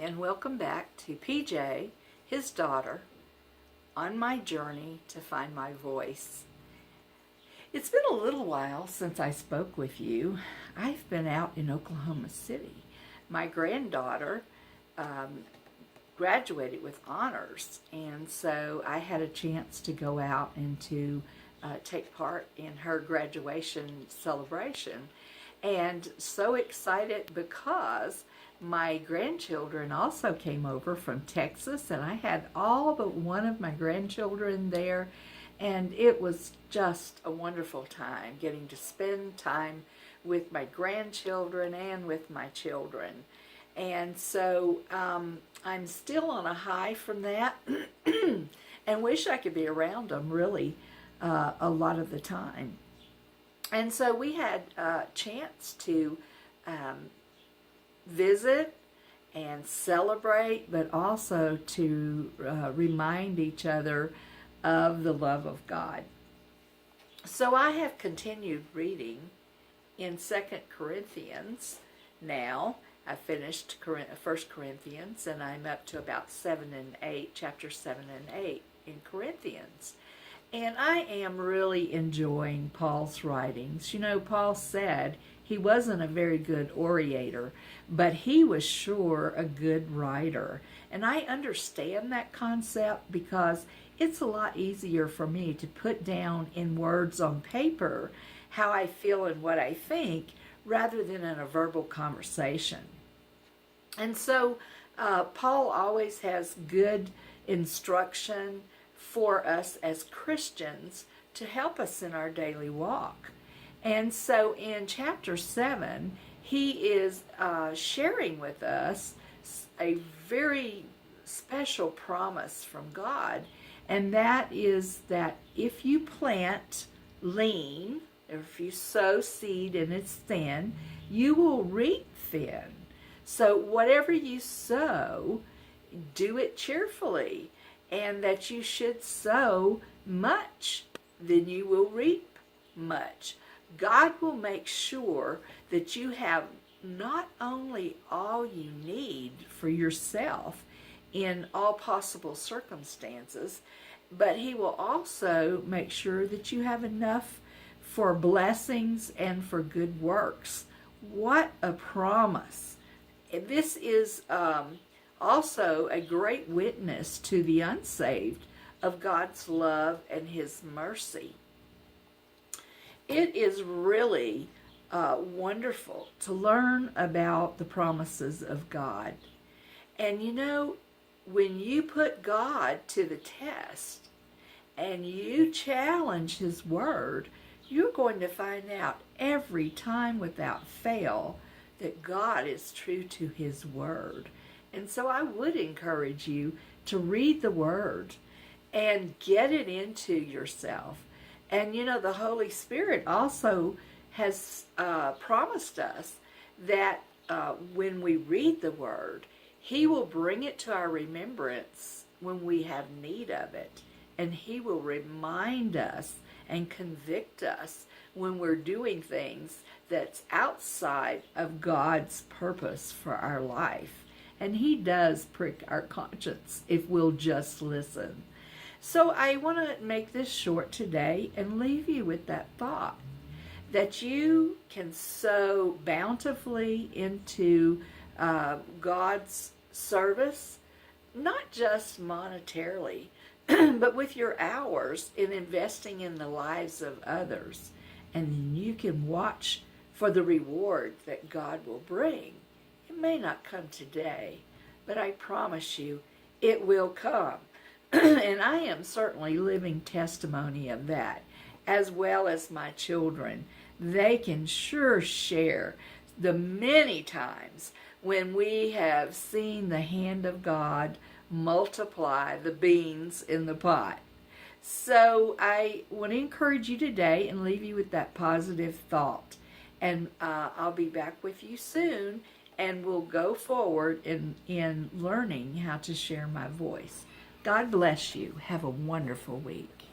and welcome back to PJ, his daughter, on my journey to find my voice. It's been a little while since I spoke with you. I've been out in Oklahoma City. My granddaughter graduated with honors, and so I had a chance to go out and to take part in her graduation celebration. And so excited because my grandchildren also came over from Texas, and I had all but one of my grandchildren there, and it was just a wonderful time getting to spend time with my grandchildren and with my children. And so I'm still on a high from that and wish I could be around them really a lot of the time. And so we had a chance to visit and celebrate, but also to remind each other of the love of God. So I have continued reading in 2 Corinthians now. I finished 1 Corinthians, and I'm up to about 7 and 8, chapter 7 and 8 in Corinthians. And I am really enjoying Paul's writings. You know, Paul said he wasn't a very good orator, but he was sure a good writer. And I understand that concept because it's a lot easier for me to put down in words on paper how I feel and what I think rather than in a verbal conversation. And so Paul always has good instruction for us as Christians to help us in our daily walk. And so in chapter 7, he is sharing with us a very special promise from God, and that is that if you plant lean, or if you sow seed and it's thin, you will reap thin. So whatever you sow, do it cheerfully, and that you should sow much, then you will reap much. God will make sure that you have not only all you need for yourself in all possible circumstances, but he will also make sure that you have enough for blessings and for good works. What a promise. This is also a great witness to the unsaved of God's love and his mercy. It is really wonderful to learn about the promises of God. And you know, when you put God to the test and you challenge his word, you're going to find out every time without fail that God is true to his word. And so I would encourage you to read the word and get it into yourself. And you know, the Holy Spirit also has promised us that when we read the word, he will bring it to our remembrance when we have need of it. And he will remind us and convict us when we're doing things that's outside of God's purpose for our life. And he does prick our conscience if we'll just listen. So I want to make this short today and leave you with that thought that you can sow bountifully into God's service, not just monetarily, but with your hours in investing in the lives of others. And then you can watch for the reward that God will bring. It may not come today, but I promise you it will come. And I am certainly living testimony of that, as well as my children. They can sure share the many times when we have seen the hand of God multiply the beans in the pot. So I want to encourage you today and leave you with that positive thought. And I'll be back with you soon, and we'll go forward in learning how to share my voice. God bless you. Have a wonderful week.